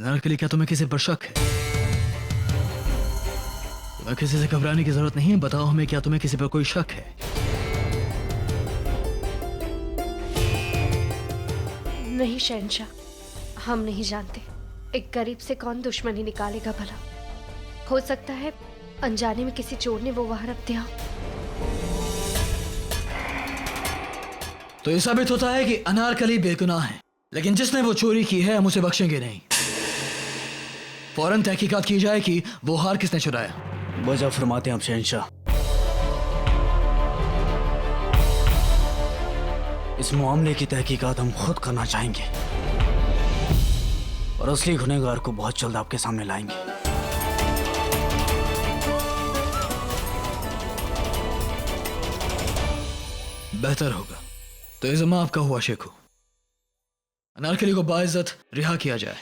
अनारकली, क्या तुम्हें किसी पर शक है? तुम्हें किसी से घबराने की जरूरत नहीं है। बताओ हमें, क्या तुम्हें किसी पर कोई शक है? नहीं शहंशाह, हम नहीं जानते एक गरीब से कौन दुश्मनी निकालेगा भला। हो सकता है अनजाने में किसी चोर ने वो वहां रख दिया। तो ये साबित होता है कि अनारकली बेगुनाह है, लेकिन जिसने वो चोरी की है हम उसे बख्शेंगे नहीं। फौरन तहकीकात की जाए कि वो हार किसने चुराया। वजह फरमाते हैं आप शहंशाह। इस मामले की तहकीकात हम खुद करना चाहेंगे और असली गुनहगार को बहुत जल्द आपके सामने लाएंगे। बेहतर होगा तो इज़्ज़त आपका हुआ शेखू। अनारकली को बाइज्जत रिहा किया जाए।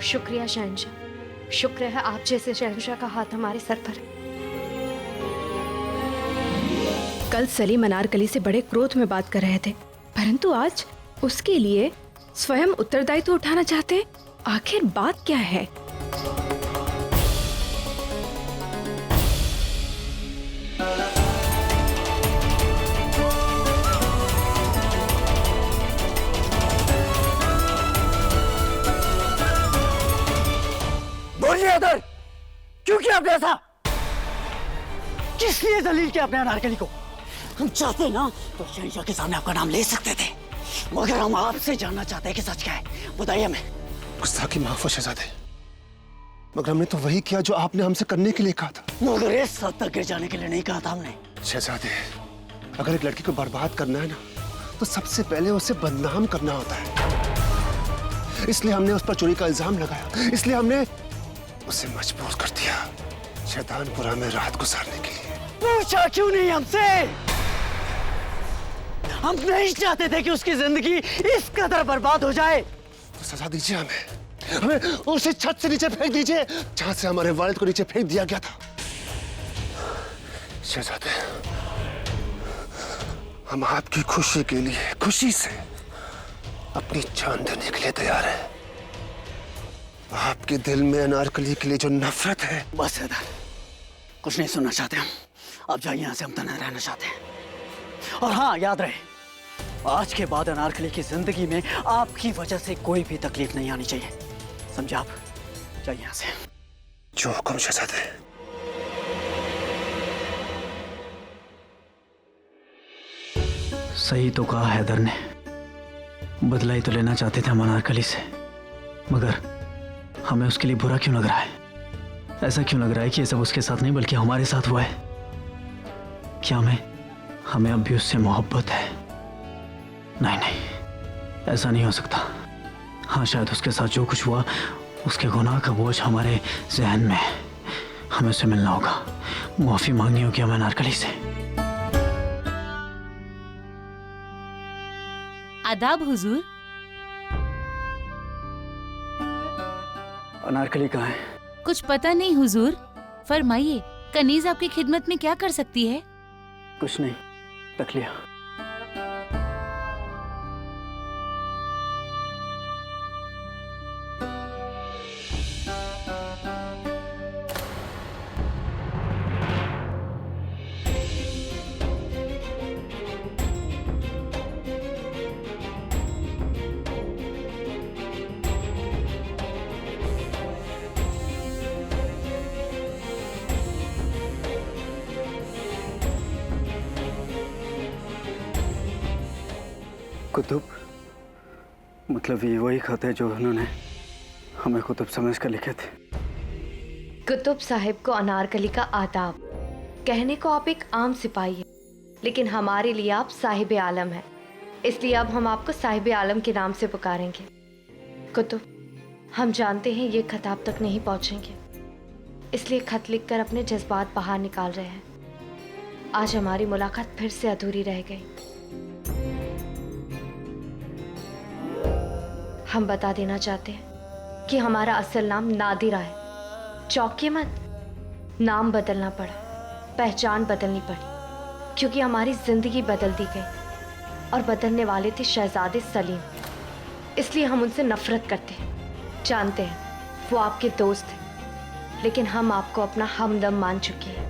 शुक्रिया शहंशाह, शुक्र है आप जैसे शहंशाह का हाथ हमारे सर पर है। कल सलीम अनारकली से बड़े क्रोध में बात कर रहे थे, परंतु आज उसके लिए स्वयं उत्तरदायित्व उठाना चाहते हैं। आखिर बात क्या है? बोलिए अदर, क्यों किया आपने ऐसा? किस लिए दलील किया आपने अनारकली को? हम चाहते ना तो शहंशाह के सामने आपका नाम ले सकते थे, मगर हम आपसे जानना चाहते हैं कि सच क्या है। बताइए हमें। गुस्ताखी माफ हो शहजादे, मगर हमने तो वही किया जो आपने हमसे करने के लिए कहा था। मगर इस हद तक गिर जाने के लिए नहीं कहा था हमने। शहजादे, अगर एक लड़की को बर्बाद करना है ना, तो सबसे पहले उसे बदनाम करना होता है। इसलिए हमने उस पर चोरी का इल्जाम लगाया, इसलिए हमने उसे मजबूर कर दिया शैतानपुरा में रात गुजारने के लिए। पूछा क्यों नहीं हमसे? हम नहीं चाहते थे कि उसकी जिंदगी इस कदर बर्बाद हो जाए। तो सजा दीजिए हमें उसे छत से नीचे फेंक दीजिए जहां से हमारे वालिद को नीचे फेंक दिया गया था। शहजादे, हम आपकी खुशी के लिए, खुशी से अपनी जान देने के लिए तैयार हैं। आपके दिल में अनारकली के लिए जो नफरत है। बस है, कुछ नहीं सुनना चाहते हम। अब जाइए यहाँ से, हम तन्हा रहना चाहते हैं। और हाँ, याद रहे, आज के बाद अनारकली की जिंदगी में आपकी वजह से कोई भी तकलीफ नहीं आनी चाहिए, समझे आप? जाइए यहाँ से। जो हुक्म शहजादे। सही तो कहा हैदर ने, बदला ही तो लेना चाहते थे हम अनारकली से, मगर हमें उसके लिए बुरा क्यों लग रहा है? ऐसा क्यों लग रहा है कि ये सब उसके साथ नहीं बल्कि हमारे साथ हुआ है? क्या हमें अब भी उससे मोहब्बत है? नहीं नहीं, ऐसा नहीं हो सकता। हाँ, शायद उसके साथ जो कुछ हुआ, उसके गुनाह का बोझ हमारे जहन में है। हमें उससे मिलना होगा, माफी मांगनी होगी हमें अनारकली से। आदाब हुजूर। अनारकली कहाँ है? कुछ पता नहीं हुजूर, फरमाइए, कनीज आपकी खिदमत में क्या कर सकती है? कुछ नहीं, रख लिया। कुतुब, मतलब ये वही खत है जो उन्होंने हमें कुतुब समझ कर लिखे थे। कुतुब साहिब को अनारकली का आदाब। कहने को आप एक आम सिपाही हैं, लेकिन हमारे लिए आप साहिब आलम हैं, इसलिए अब हम आपको साहिब आलम के नाम से पुकारेंगे। कुतुब, हम जानते हैं ये खत आप तक नहीं पहुंचेंगे, इसलिए खत लिखकर अपने जज्बात बाहर निकाल रहे हैं। आज हमारी मुलाकात फिर से अधूरी रह गई। हम बता देना चाहते हैं कि हमारा असल नाम नादिरा है। चौंकिए मत, नाम बदलना पड़ा, पहचान बदलनी पड़ी, क्योंकि हमारी जिंदगी बदल दी गई और बदलने वाले थे शहजादे सलीम। इसलिए हम उनसे नफरत करते हैं। जानते हैं वो आपके दोस्त हैं, लेकिन हम आपको अपना हमदम मान चुके हैं,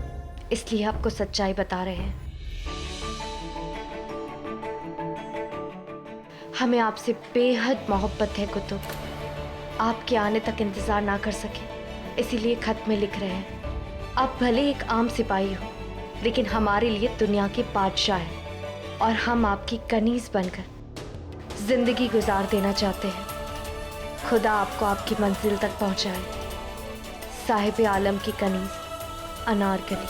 इसलिए आपको सच्चाई बता रहे हैं। हमें आपसे बेहद मोहब्बत है कुतुब। आपके आने तक इंतजार ना कर सके, इसीलिए खत में लिख रहे हैं। आप भले एक आम सिपाही हो, लेकिन हमारे लिए दुनिया के बादशाह हैं और हम आपकी कनीज बनकर जिंदगी गुजार देना चाहते हैं। खुदा आपको आपकी मंजिल तक पहुंचाए। साहिब आलम की कनीज अनारकली।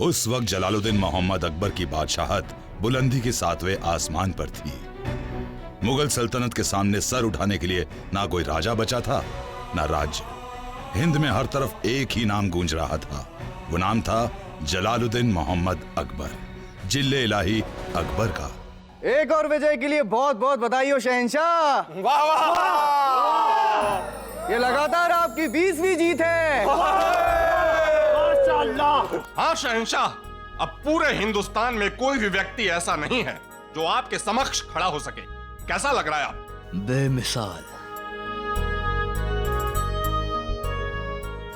उस वक्त जलालुद्दीन मोहम्मद अकबर की बादशाहत बुलंदी के 7वें आसमान पर थी। मुगल सल्तनत के सामने सर उठाने के लिए ना कोई राजा बचा था, ना राज्य। हिंद में हर तरफ एक ही नाम गूंज रहा था। वो नाम था जलालुद्दीन मोहम्मद अकबर, जिल्ले इलाही अकबर का। एक और विजय के लिए बहुत बहुत बधाई हो शहंशाह। वाह वाह, ये लगातार आपकी 20वीं जीत है। हाँ शहंशाह, अब पूरे हिंदुस्तान में कोई भी व्यक्ति ऐसा नहीं है जो आपके समक्ष खड़ा हो सके। कैसा लग रहा है आप? बेमिसाल,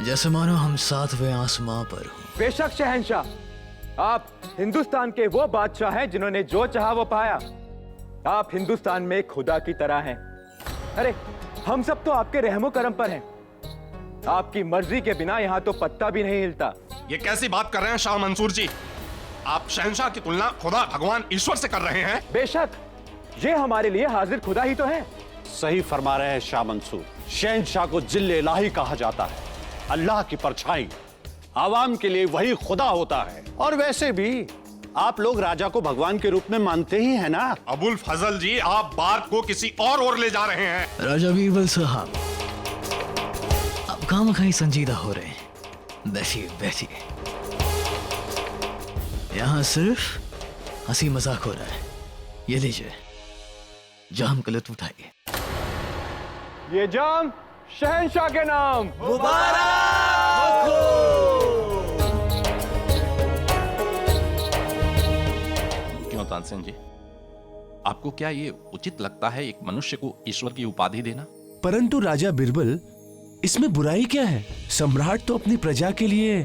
जैसे मानो हम 7वें आसमां पर हो। बेशक शहंशाह, आप हिंदुस्तान के वो बादशाह हैं जिन्होंने जो चाहा वो पाया। आप हिंदुस्तान में खुदा की तरह हैं। अरे हम सब तो आपके रहमो करम पर हैं। आपकी मर्जी के बिना यहाँ तो पत्ता भी नहीं हिलता। ये कैसी बात कर रहे हैं शाह मंसूर जी? आप शहंशाह की तुलना खुदा भगवान ईश्वर से कर रहे हैं। बेशक, ये हमारे लिए हाजिर खुदा ही तो है। सही फरमा रहे हैं शाह मंसूर। शहंशाह को जिल्ले इलाही कहा जाता है। अल्लाह की परछाई आवाम के लिए वही खुदा होता है। और वैसे भी आप लोग राजा को भगवान के रूप में मानते ही हैं ना? अबुल फजल जी, आप बात को किसी और ओर ले जा रहे हैं। राजा बीरबल साहब, आप खामखाई संजीदा हो रहे हैं। बैठिए बैठिए, यहाँ सिर्फ हंसी मजाक हो रहा है। ये लीजिए जाम का लुत्फ उठाइए। ये जाम शहंशाह के नाम। क्यों तानसेन जी, आपको क्या ये उचित लगता है एक मनुष्य को ईश्वर की उपाधि देना? परंतु राजा बिरबल, इसमें बुराई क्या है? सम्राट तो अपनी प्रजा के लिए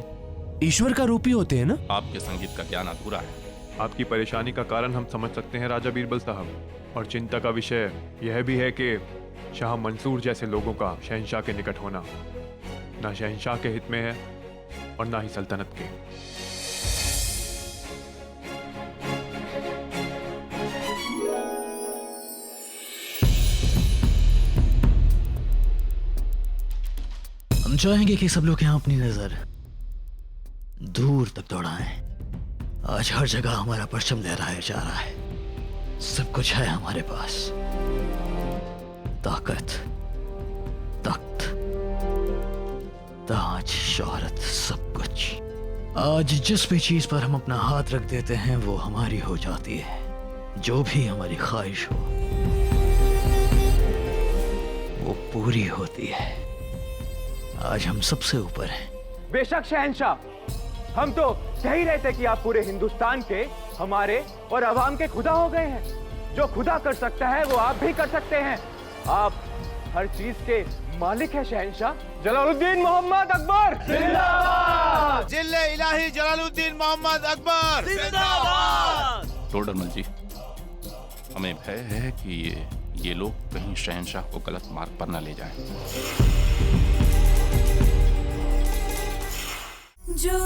ईश्वर का रूप ही होते हैं ना? आपके संगीत का ज्ञान अधूरा है। आपकी परेशानी का कारण हम समझ सकते हैं राजा बीरबल साहब, और चिंता का विषय यह भी है कि शाह मंसूर जैसे लोगों का शहंशाह के निकट होना ना शहंशाह के हित में है और ना ही सल्तनत के। हम चाहेंगे कि सब लोग यहाँ अपनी नजर दूर तक दौड़ाएं। आज हर जगह हमारा परचम लहराया जा रहा है। सब कुछ है हमारे पास, ताकत, तख्त, ताज, शोहरत, सब कुछ। आज जिस भी चीज पर हम अपना हाथ रख देते हैं वो हमारी हो जाती है। जो भी हमारी ख्वाहिश हो वो पूरी होती है। आज हम सबसे ऊपर हैं। बेशक शहंशाह, हम तो कह ही रहे थे कि आप पूरे हिंदुस्तान के, हमारे और अवाम के खुदा हो गए हैं। जो खुदा कर सकता है वो आप भी कर सकते हैं। आप हर चीज के मालिक हैं शहंशाह। जलालुद्दीन मोहम्मद अकबर जिंदाबाद। जिल्ले इलाही जलालुद्दीन मोहम्मद अकबर जिंदाबाद। टोडरमल जी, हमें भय है कि ये लोग कहीं शहंशाह को गलत मार्ग पर न ले जाएं। जो